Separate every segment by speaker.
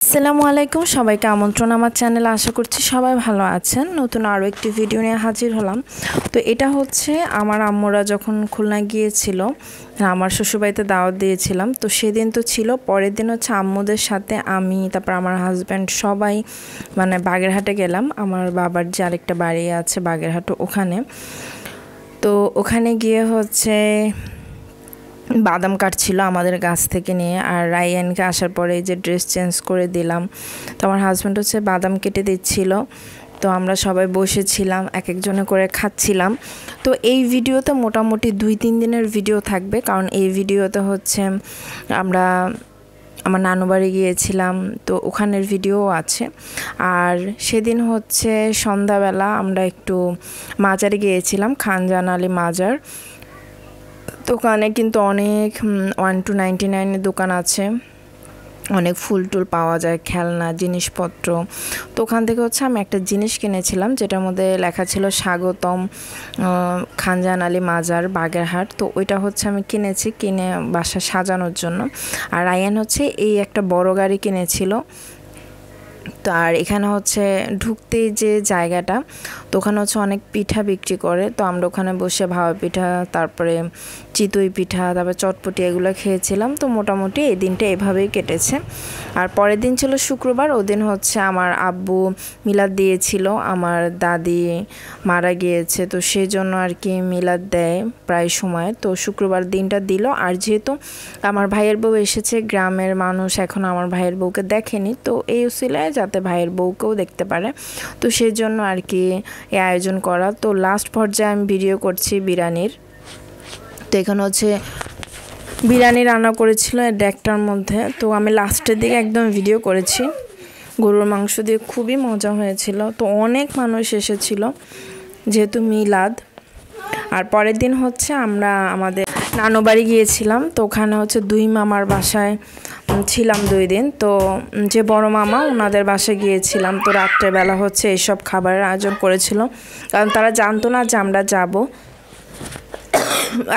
Speaker 1: আসসালামু আলাইকুম, সবাইকে আমন্ত্রণ আমার চ্যানেলে। আশা করছি সবাই ভালো আছেন। নতুন আরও একটি ভিডিও নিয়ে হাজির হলাম। তো এটা হচ্ছে আমার আম্মুরা যখন খুলনা গিয়েছিল, আমার শ্বশুরবাড়িতে দাওয়াত দিয়েছিলাম। তো সেদিন তো ছিল, পরের দিন হচ্ছে আম্মুদের সাথে আমি, তারপর আমার হাজব্যান্ড সবাই মানে বাগেরহাটে গেলাম। আমার বাবার যে আরেকটা বাড়ি আছে বাগেরহাট, ওখানে। তো ওখানে গিয়ে হচ্ছে বাদাম কাটছিল আমাদের গাছ থেকে নিয়ে, আর রায়ানকে আসার পরে যে ড্রেস চেঞ্জ করে দিলাম। তো আমার হাজব্যান্ড হচ্ছে বাদাম কেটে দিচ্ছিল। তো আমরা সবাই বসেছিলাম, এক একজনে করে খাচ্ছিলাম। তো এই ভিডিওতে মোটামুটি 2-3 দিনের ভিডিও থাকবে, কারণ এই ভিডিওতে হচ্ছে আমরা আমার নানু বাড়ি গিয়েছিলাম, তো ওখানের ভিডিও আছে। আর সেদিন হচ্ছে সন্ধ্যাবেলা আমরা একটু মাজারে গিয়েছিলাম, খানজান আলী মাজার। দোকানে কিন্তু অনেক 1-99 দোকান আছে, অনেক ফুল টুল পাওয়া যায়, খেলনা জিনিসপত্র। তো ওখান থেকে হচ্ছে আমি একটা জিনিস কিনেছিলাম, যেটার মধ্যে লেখা ছিল স্বাগতম খানজান আলী মাজার বাগেরহাট। তো ওইটা হচ্ছে আমি কিনে বাসা সাজানোর জন্য। আর রায়ান হচ্ছে এই একটা বড় গাড়ি কিনেছিল। তো আর এখানে হচ্ছে ঢুকতেই যে জায়গাটা, তো ওখানে হচ্ছে অনেক পিঠা বিক্রি করে। তো আমরা ওখানে বসে ভাপা পিঠা, তারপরে চিতই পিঠা, তারপরে চটপটি, এগুলো খেয়েছিলাম। তো মোটামুটি এই দিনটা এভাবেই কেটেছে। আর পরের দিন ছিল শুক্রবার। ওদিন হচ্ছে আমার আব্বু মিলাদ দিয়েছিল, আমার দাদি মারা গিয়েছে, তো সেই জন্য আর কি মিলাদ দেয় প্রায় সময়। তো শুক্রবার দিনটা দিল। আর যেহেতু আমার ভাইয়ের বউ এসেছে, গ্রামের মানুষ এখন আমার ভাইয়ের বউকে দেখেনি, তো এই উসিলায় যাতে ভাইয়ের বউকেও দেখতে পারে, তো সেই জন্য আর কি এই আয়োজন করা। তো লাস্ট পর্যায়ে আমি ভিডিও করছি বিরিয়ানির। তো এখানে হচ্ছে বিরিয়ানি রান্না করেছিল ডেকটার মধ্যে। তো আমি লাস্টের দিকে একদম ভিডিও করেছি। গরুর মাংস দিয়ে খুবই মজা হয়েছিল। তো অনেক মানুষ এসেছিল যেহেতু মিলাদ। আর পরের দিন হচ্ছে আমরা আমাদের নানু বাড়ি গিয়েছিলাম। তো ওখানে হচ্ছে 2 মামার বাসায় ছিলাম 2 দিন। তো যে বড় মামা, ওনাদের বাসায় গিয়েছিলাম। তো রাত্রেবেলা হচ্ছে এইসব খাবারের আয়োজন করেছিল, কারণ তারা জানতো না যে আমরা যাব।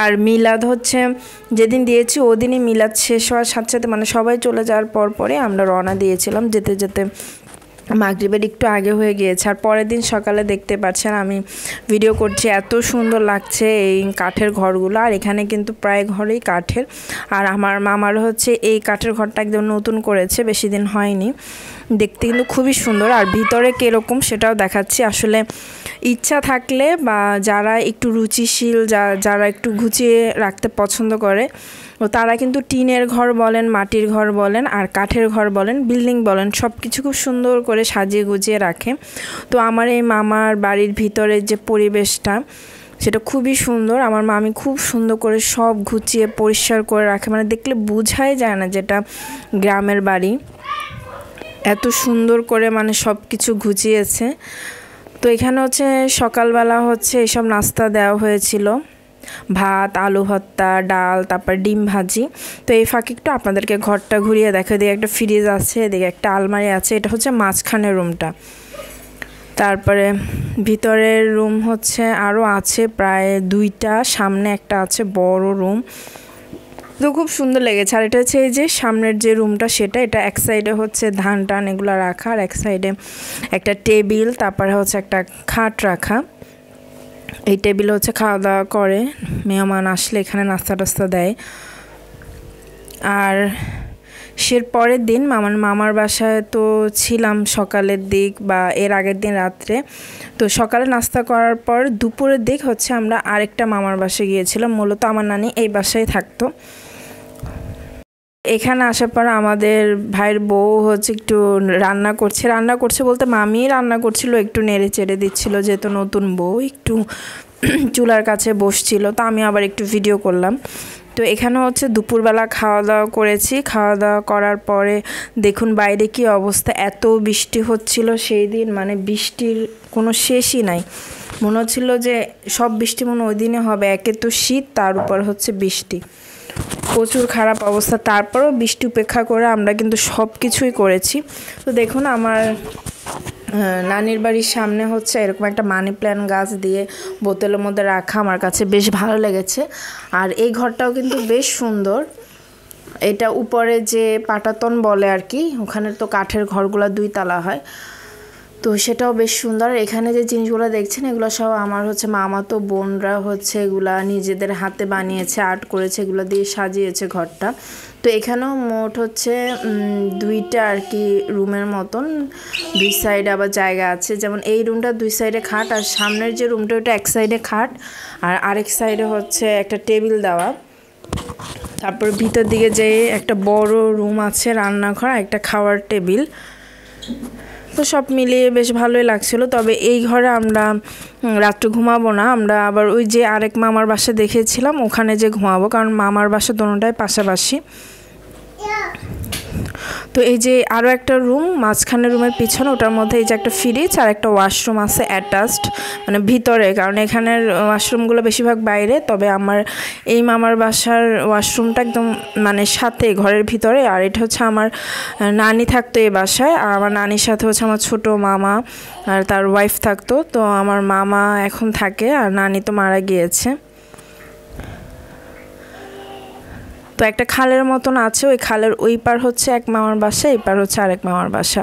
Speaker 1: আর মিলাদ হচ্ছে যেদিন দিয়েছি ওদিনই মিলাদ শেষ হওয়ার সাথে সাথে, মানে সবাই চলে যাওয়ার পরে আমরা রওনা দিয়েছিলাম। যেতে যেতে মাগরিবের একটু আগে হয়ে গিয়েছে। আর পরের দিন সকালে দেখতে পাচ্ছেন আমি ভিডিও করছি, এত সুন্দর লাগছে এই কাঠের ঘরগুলো। আর এখানে কিন্তু প্রায় ঘরেই কাঠের। আর আমার মামার হচ্ছে এই কাঠের ঘরটা একদম নতুন করেছে, বেশি দিন হয়নি। দেখতে কিন্তু খুবই সুন্দর। আর ভিতরে কীরকম সেটাও দেখাচ্ছি। আসলে ইচ্ছা থাকলে বা যারা একটু রুচিশীল, যারা একটু গুছিয়ে রাখতে পছন্দ করে, ও তারা কিন্তু টিনের ঘর বলেন, মাটির ঘর বলেন, আর কাঠের ঘর বলেন, বিল্ডিং বলেন, সব কিছু খুব সুন্দর করে সাজিয়ে গুছিয়ে রাখে। তো আমার এই মামার বাড়ির ভিতরের যে পরিবেশটা, সেটা খুবই সুন্দর। আমার মামি খুব সুন্দর করে সব গুছিয়ে পরিষ্কার করে রাখে, মানে দেখলে বোঝাই যায় না যেটা গ্রামের বাড়ি। এত সুন্দর করে মানে সব কিছু গুছিয়েছে। তো এখানে হচ্ছে সকালবেলা হচ্ছে এসব নাস্তা দেওয়া হয়েছিল, ভাত, আলু ভর্তা, ডাল, তারপর ডিম ভাজি। তো এই ফাঁকে একটু আপনাদেরকে ঘরটা ঘুরিয়ে দেখো। এদিকে একটা ফ্রিজ আছে, এদিকে একটা আলমারি আছে, এটা হচ্ছে মাঝখানের রুমটা। তারপরে ভিতরের রুম হচ্ছে আরও আছে প্রায় 2টা, সামনে একটা আছে বড় রুম। তো খুব সুন্দর লেগেছে। আর এটা হচ্ছে এই যে সামনের যে রুমটা, এটা এক সাইডে হচ্ছে ধান টান এগুলো রাখা, আর এক সাইডে একটা টেবিল, তারপরে হচ্ছে একটা খাট রাখা। এই টেবিলে হচ্ছে খাওয়া দাওয়া করে, মেহমান আসলে এখানে নাস্তা টাস্তা দেয়। আর পরের দিন মামার বাসায় তো ছিলাম সকালের দিক বা এর আগের দিন রাত্রে। তো সকালে নাস্তা করার পর দুপুরের দিক হচ্ছে আমরা আরেকটা মামার বাসায় গিয়েছিলাম। মূলত আমার নানি এই বাসায় থাকতো। এখানে আসার পর আমাদের ভাইয়ের বউ হচ্ছে একটু রান্না করছে বলতে মামি রান্না করছিল, একটু নেড়ে চেড়ে দিচ্ছিল, যেহেতু নতুন বউ একটু চুলার কাছে বসছিল। তো আমি আবার একটু ভিডিও করলাম। তো এখানে হচ্ছে দুপুরবেলা খাওয়া দাওয়া করেছি। খাওয়া দাওয়া করার পরে দেখুন বাইরে কি অবস্থা, এত বৃষ্টি হচ্ছিল সেই দিন, মানে বৃষ্টির কোনো শেষই নাই। মনে হচ্ছিল যে সব বৃষ্টি মনে ওই দিনে হবে। একে তো শীত, তার উপর হচ্ছে বৃষ্টি, প্রচুর খারাপ অবস্থা। তারপরেও বৃষ্টি উপেক্ষা করে আমরা কিন্তু সব কিছুই করেছি। তো দেখুন আমার নানির বাড়ির সামনে হচ্ছে এরকম একটা মানি প্ল্যান্ট গাছ দিয়ে বোতলের মধ্যে রাখা, আমার কাছে বেশ ভালো লেগেছে। আর এই ঘরটাও কিন্তু বেশ সুন্দর। এটা উপরে যে পাটাতন বলে আর কি, ওখানে তো কাঠের ঘরগুলো 2 তলা হয়, তো সেটাও বেশ সুন্দর। এখানে যে জিনিসগুলো দেখছেন এগুলো সব আমার হচ্ছে মামাতো বোনরা হচ্ছে এগুলা নিজেদের হাতে বানিয়েছে, আর্ট করেছে, এগুলো দিয়ে সাজিয়েছে ঘরটা। তো এখানেও মোট হচ্ছে 2টা আর কি রুমের মতন, 2 সাইডে আবার জায়গা আছে, যেমন এই রুমটা 2 সাইডে খাট, আর সামনের যে রুমটা ওটা এক সাইডে খাট আর আরেক সাইডে হচ্ছে একটা টেবিল দেওয়া। তারপর ভিতর দিকে যে একটা বড় রুম আছে, রান্নাঘর, একটা খাওয়ার টেবিল। তো সব মিলিয়ে বেশ ভালোই লাগছিল। তবে এই ঘরে আমরা রাত্রে ঘুমাবো না, আমরা আবার ওই যে আরেক মামার বাসা দেখেছিলাম ওখানে যে ঘুমাবো, কারণ মামার বাসা দোনোটাই পাশাপাশি। তো এই যে আরও একটা রুম মাঝখানে, রুমের পিছনে ওটার মধ্যে এই যে একটা ফ্রিজ আর একটা ওয়াশরুম আছে অ্যাটাচড, মানে ভিতরে, কারণ এখানের ওয়াশরুমগুলো বেশিরভাগ বাইরে। তবে আমার এই মামার বাসার ওয়াশরুমটা একদম মানে সাথে ঘরের ভিতরে। আর এটা হচ্ছে আমার নানি থাকতো এই বাসায়, আর আমার নানির সাথে হচ্ছে আমার ছোট মামা আর তার ওয়াইফ থাকতো। তো আমার মামা এখন থাকে আর নানি তো মারা গিয়েছে। তো একটা খালের মতন আছে, ওই খালের ওই পার হচ্ছে এক মামার বাসা, এই পার হচ্ছে আরেক মামার বাসা।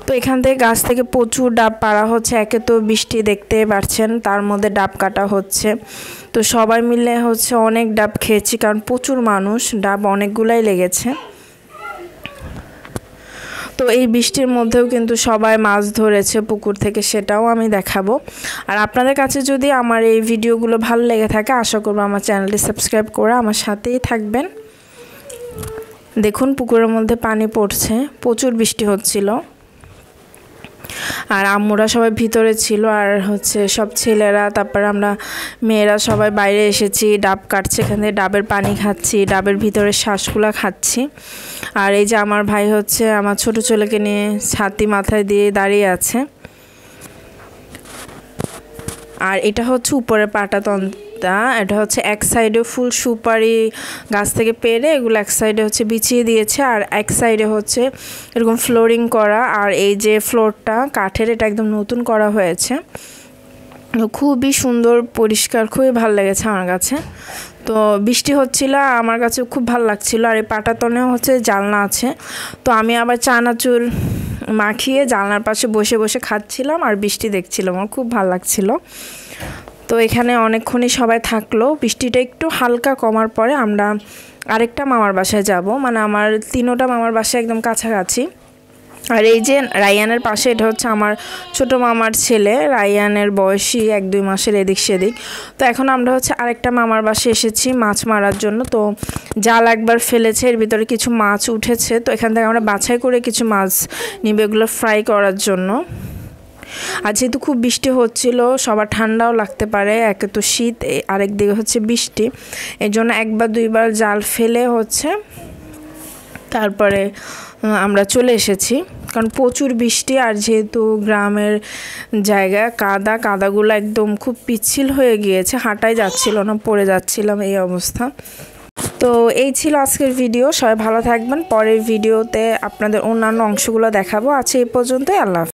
Speaker 1: তো এখান থেকে গাছ থেকে প্রচুর ডাব পাড়া হচ্ছে, একে তো বৃষ্টি দেখতে পাচ্ছেন, তার মধ্যে ডাব কাটা হচ্ছে। তো সবাই মিলে হচ্ছে অনেক ডাব খেয়েছি, কারণ প্রচুর মানুষ, ডাব অনেকগুলাই লেগেছে। তো এই বৃষ্টির মধ্যেও কিন্তু সবাই মাছ ধরেছে পুকুর থেকে, সেটাও আমি দেখাবো। আর আপনাদের কাছে যদি আমার এই ভিডিওগুলো ভালো লেগে থাকে, আশা করবো আমার চ্যানেলটি সাবস্ক্রাইব করে আমার সাথেই থাকবেন। দেখুন পুকুরের মধ্যে পানি পড়ছে, প্রচুর বৃষ্টি হচ্ছিল। আর আম্মুরা সবাই ভিতরে ছিল, আর হচ্ছে সব ছেলেরা, তারপর আমরা মেয়েরা সবাই বাইরে এসেছি, ডাব কাটছে, এখানে ডাবের পানি খাচ্ছি, ডাবের ভিতরে শ্বাসগুলা খাচ্ছি। আর এই যে আমার ভাই হচ্ছে আমার ছোট ছেলেকে নিয়ে ছাতি মাথায় দিয়ে দাঁড়িয়ে আছে। আর এটা হচ্ছে উপরে পাটাতনটা, এটা হচ্ছে এক সাইডে ফুল সুপারি গাছ থেকে পেরে এগুলো এক সাইডে হচ্ছে বিছিয়ে দিয়েছে, আর এক সাইডে হচ্ছে এরকম ফ্লোরিং করা। আর এই যে ফ্লোরটা কাঠের, এটা একদম নতুন করা হয়েছে, খুবই সুন্দর পরিষ্কার, খুবই ভালো লেগেছে আমার কাছে। তো বৃষ্টি হচ্ছিল, আমার কাছে খুব ভালো লাগছিল। আর এই পাটাতনেও হচ্ছে জানলা আছে, তো আমি আবার চানাচুর মাখিয়ে জানলার পাশে বসে বসে খাচ্ছিলাম আর বৃষ্টি দেখছিলাম, আমার খুব ভালো লাগছিল। তো এখানে অনেকক্ষণই সবাই থাকলো, বৃষ্টিটা একটু হালকা কমার পরে আমরা আরেকটা মামার বাসায় যাব, মানে আমার 3টা মামার বাসায় একদম কাছাকাছি। আর এই যে রায়ানের পাশে, এটা হচ্ছে আমার ছোট মামার ছেলে, রায়ানের বয়সী 1-2 মাসের এদিক সেদিক। তো এখন আমরা হচ্ছে আরেকটা মামার বাসায় এসেছি মাছ মারার জন্য। তো জাল একবার ফেলেছে, এর ভিতরে কিছু মাছ উঠেছে, তো এখান থেকে আমরা বাছাই করে কিছু মাছ নিবে, এগুলো ফ্রাই করার জন্য। আর যেহেতু খুব বৃষ্টি হচ্ছিল, সবার ঠান্ডাও লাগতে পারে, একে তো শীত, আরেক দিকে হচ্ছে বৃষ্টি, এই জন্য 1-2বার জাল ফেলে হচ্ছে তারপরে আমরা চলে এসেছি, কারণ প্রচুর বৃষ্টি। আর যেহেতু গ্রামের জায়গা, কাদাগুলো একদম খুব পিচ্ছিল হয়ে গিয়েছে, হাঁটাই যাচ্ছিল না, পড়ে যাচ্ছিলাম, এই অবস্থা। তো এই ছিল আজকের ভিডিও, সবাই ভালো থাকবেন। পরের ভিডিওতে আপনাদের অন্যান্য অংশগুলো দেখাবো। আজকে এই পর্যন্তই, আল্লাহ হাফেজ।